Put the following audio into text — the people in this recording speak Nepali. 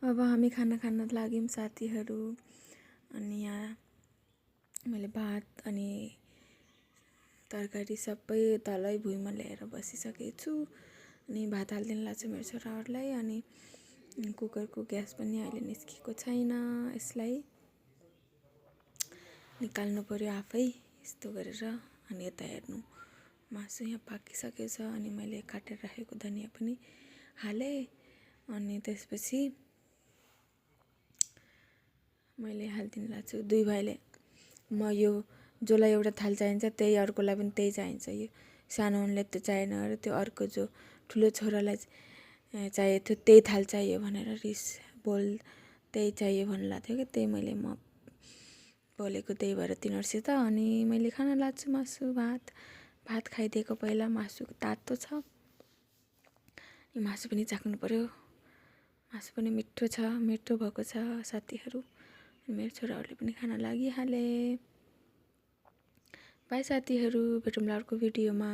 अब हामी खाना खान लाग्यौँ साथीहरू। अनि यहाँ मैले भात अनि तरकारी सबै तलै भुइँमा ल्याएर बसिसकेको छु। अनि भात हालिदिनु लाग्छ मेरो छोराहरूलाई। अनि कुकरको ग्यास पनि अहिले निस्केको छैन, यसलाई निकाल्नु पर्यो आफै यस्तो गरेर। अनि यता हेर्नु मासु यहाँ पाकिसकेको छ। अनि मैले काटेर राखेको धनियाँ पनि हालेँ। अनि त्यसपछि मैले हालिदिनु लाग्छु। दुई भाइले म यो जसलाई एउटा थाल चाहिन्छ त्यही अर्कोलाई पनि त्यही चाहिन्छ, यो सानोले त्यो चाहिएन र त्यो अर्को जो ठुलो छोरालाई चाहिएको थियो त्यही थाल चाहियो भनेर त्यही चाहियो भन्नु लाग्थ्यो कि त्यही मैले म बोलेको त्यही भएर तिनीहरूसित। अनि मैले खान लाग्छु मासु भात खाइदिएको पहिला। मासु तातो छ, मासु पनि चाख्नु पर्यो। मासु पनि मिठो भएको छ साथीहरू। मेरो छोराहरूले पनि खान लागिहाले। बाई साथीहरू, भेटौँला अर्को भिडियोमा।